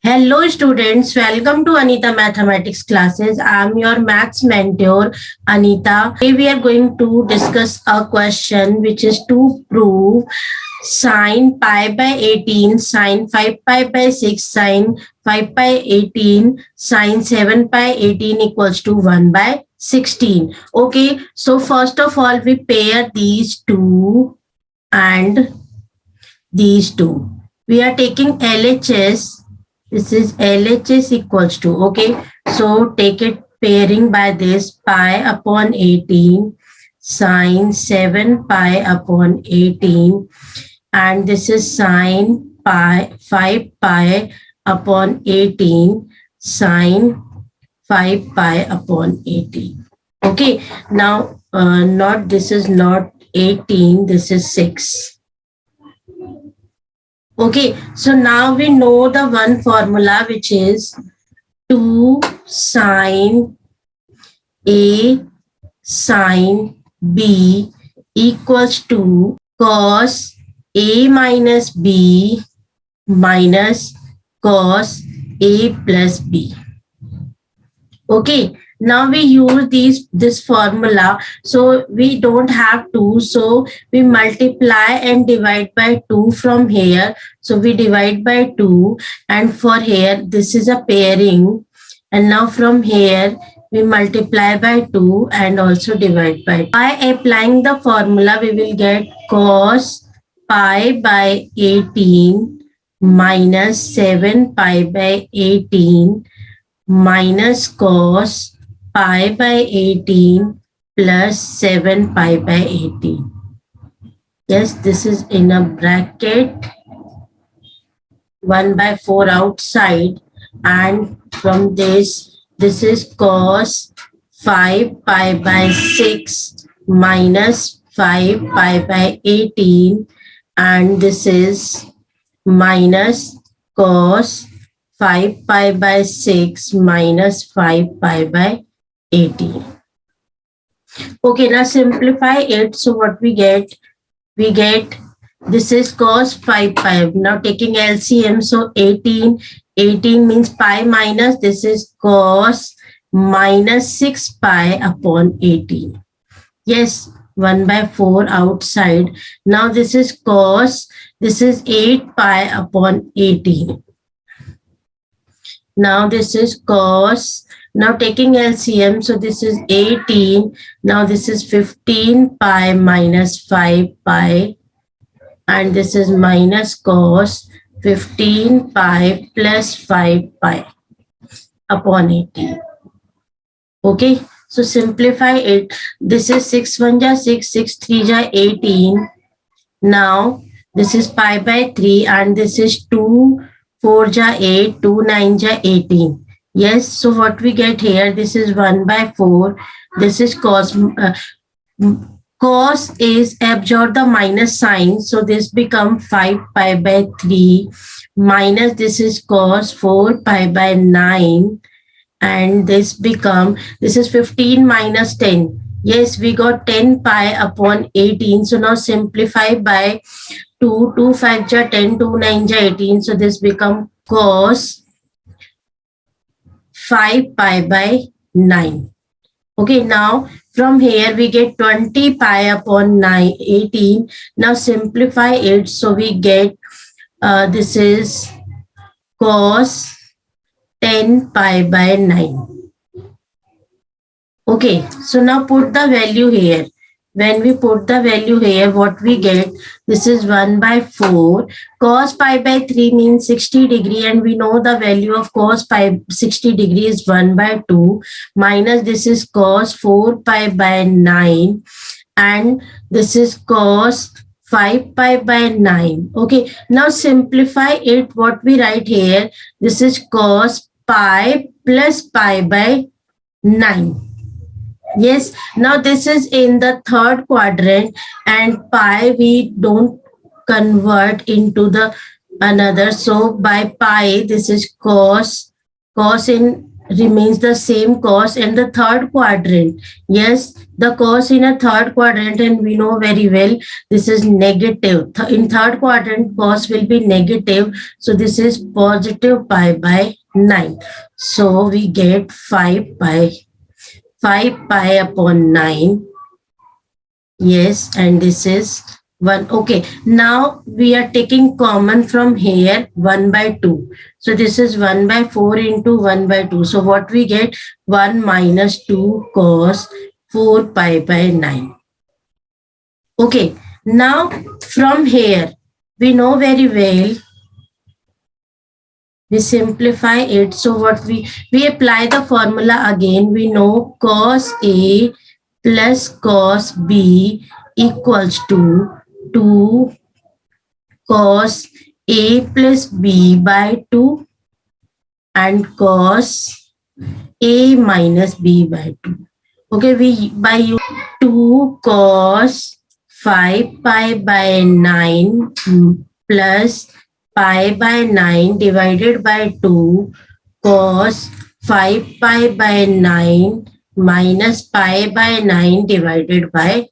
Hello students, welcome to Anita Mathematics classes. I am your maths mentor Anita. Today we are going to discuss a question which is to prove sine pi by 18, sine 5 pi by 6, sine 5 pi 18, sine 7 pi 18 equals to 1 by 16. Okay, so first of all we pair these two and these two. We are taking LHS. This is LHS equals to, okay. So take it pairing by this pi upon 18 sine 7 pi upon 18, and this is sine pi 5 pi upon 18 sine 5 pi upon 18. Okay, now not this is not 18, this is 6. Okay, so now we know the one formula which is 2 sine A sine B equals to cos A minus B minus cos A plus B. Okay, now we use this formula, so we don't have 2, so we multiply and divide by 2 from here. So we divide by 2, and for here this is a pairing, and now from here we multiply by 2 and also divide by 2. By applying the formula we will get cos pi by 18 minus 7 pi by 18 minus cos pi by 18 plus 7 pi by 18. Yes, this is in a bracket 1 by 4 outside, and from this is cos 5 pi by 6 minus 5 pi by 18, and this is minus cos 5 pi by 6 minus 5 pi by 18. Okay, now simplify it. So what we get? We get this is cos 5 pi. Now taking LCM, so 18 means pi minus, this is cos minus 6 pi upon 18. Yes, 1 by 4 outside. Now this is cos, this is 8 pi upon 18. Now this is cos. Now taking LCM, so this is 18. Now this is 15 pi minus 5 pi, and this is minus cos 15 pi plus 5 pi upon 18. Okay, so simplify it. This is 6 1 ja 6, 6 3 ja 18. Now this is pi by 3, and this is 2 4 ja 8, 2 9 ja 18. Yes, so what we get here, this is 1 by 4. This is cos. Cos is absorb the minus sign, so this become 5 pi by 3 minus this is cos 4 pi by 9, and this is 15 minus 10. Yes, we got 10 pi upon 18. So now simplify by 2, 2 5 ja 10, 2 9 ja 18. So this become cos 5 pi by 9. Okay, now from here we get 20 pi upon 9, 18. Now simplify it. So we get this is cos 10 pi by 9. Okay, so now put the value here. When we put the value here, what we get, this is 1 by 4. Cos pi by 3 means 60 degree, and we know the value of cos pi 60 degree is 1 by 2, minus this is cos 4 pi by 9, and this is cos 5 pi by 9. Okay, now simplify it. What we write here, this is cos pi plus pi by 9. Yes, now this is in the third quadrant, and pi we don't convert into the another. So by pi, this is cos in remains the same cos in the third quadrant. Yes, the cos in a third quadrant, and we know very well this is negative. In third quadrant, cos will be negative. So this is positive pi by 9. So we get 5 pi upon 9. Yes, and this is 1. Okay, now we are taking common from here 1 by 2. So this is 1 by 4 into 1 by 2. So what we get? 1 minus 2 cos 4 pi by 9. Okay, now from here, we know very well, we simplify it. So what we apply the formula again. We know cos A plus cos B equals to 2 cos A plus B by 2 and cos A minus B by 2. Okay, we by 2 cos 5 pi by 9 plus pi by 9 divided by 2 cos 5 pi by 9 minus pi by 9 divided by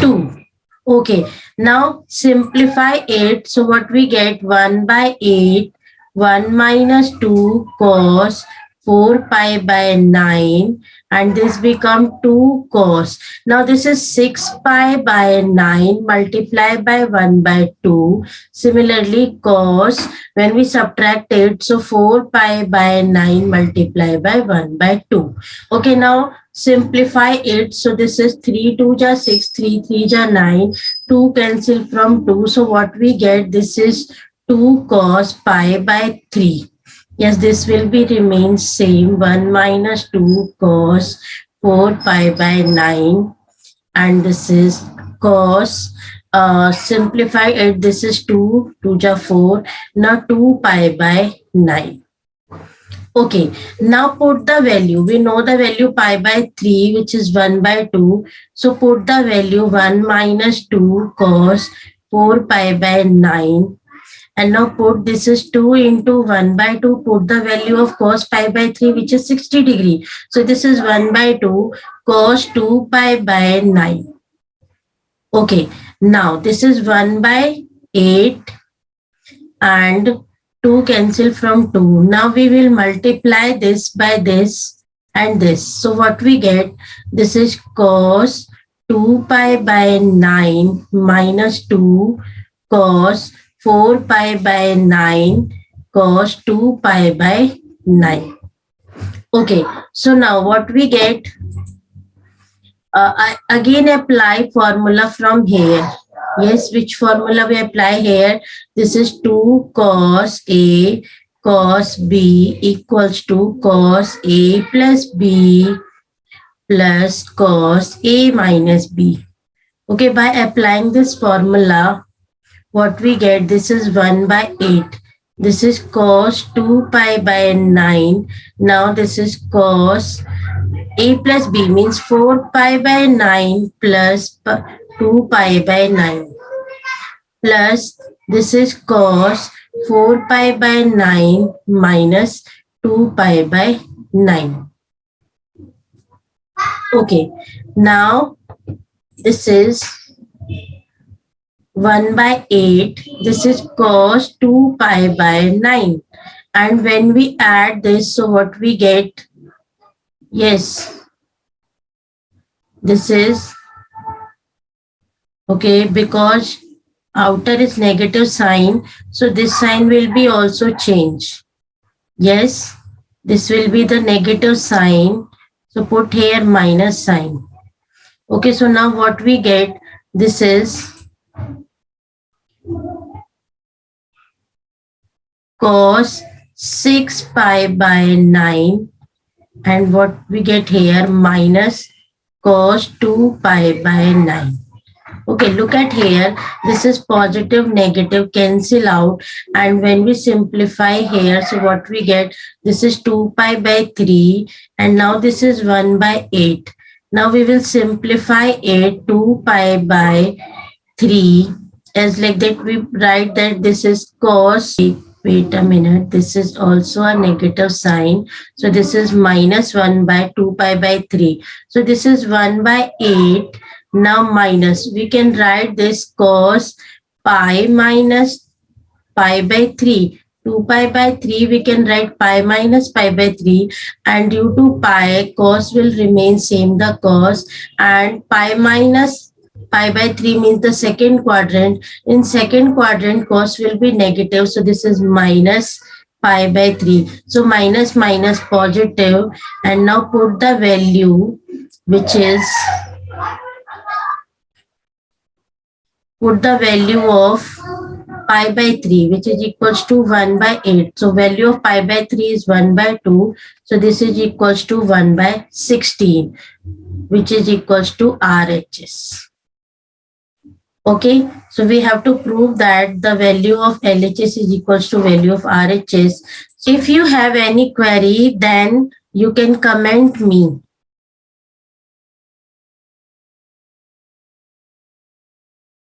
2. Okay, now simplify it. So what we get? 1 by 8, 1 minus 2 cos 4 pi by 9, and this become 2 cos. Now this is 6 pi by 9 multiplied by 1 by 2. Similarly, cos, when we subtract it, so 4 pi by 9 multiplied by 1 by 2. Okay, now simplify it. So this is 3 2 ja 6, 3 3 ja 9, 2 cancel from 2. So what we get? This is 2 cos pi by 3. Yes, this will be remain same. 1 minus 2 cos 4 pi by 9, and this is cos, simplify it. This is 2 2 ja 4. Now 2 pi by 9. Okay, now put the value. We know the value pi by 3, which is 1 by 2. So put the value 1 minus 2 cos 4 pi by 9. And now put this is 2 into 1 by 2. Put the value of cos pi by 3, which is 60 degree. So this is 1 by 2 cos 2 pi by 9. Okay, now this is 1 by 8 and 2 cancel from 2. Now we will multiply this by this and this. So what we get? This is cos 2 pi by 9 minus 2 cos 4 pi by 9 cos 2 pi by 9. Okay, so now what we get? I again apply formula from here. Yes, which formula we apply here? This is 2 cos A cos B equals to cos A plus B plus cos A minus B. Okay, by applying this formula, what we get? This is 1 by 8. This is cos 2 pi by 9. Now this is cos A plus B means 4 pi by 9 plus 2 pi by 9 plus this is cos 4 pi by 9 minus 2 pi by 9. Okay, now this is 1 by 8. This is cos 2 pi by 9. And when we add this, so what we get? Yes, this is, okay, because outer is negative sign, so this sign will be also changed. Yes, this will be the negative sign. So put here minus sign. Okay, so now what we get? This is cos 6 pi by 9, and what we get here? Minus cos 2 pi by 9. Okay, look at here. This is positive, negative, cancel out. And when we simplify here, so what we get? This is 2 pi by 3. And now this is 1 by 8. Now we will simplify it. 2 pi by 3. As like that, we write that this is cos Wait a minute, this is also a negative sign. So this is minus 1 by 2 pi by 3. So this is 1 by 8. Now minus, we can write this cos pi minus pi by 3. 2 pi by 3, we can write pi minus pi by 3, and due to pi, cos will remain same, the cos, and pi minus pi by 3 means the second quadrant. In second quadrant, cos will be negative, so this is minus pi by 3. So minus minus positive, and now put the value, which is, put the value of pi by 3, which is equals to 1 by 8. So value of pi by 3 is 1 by 2. So this is equals to 1 by 16, which is equals to RHS. Okay, so we have to prove that the value of LHS is equals to value of RHS. If you have any query, then you can comment me.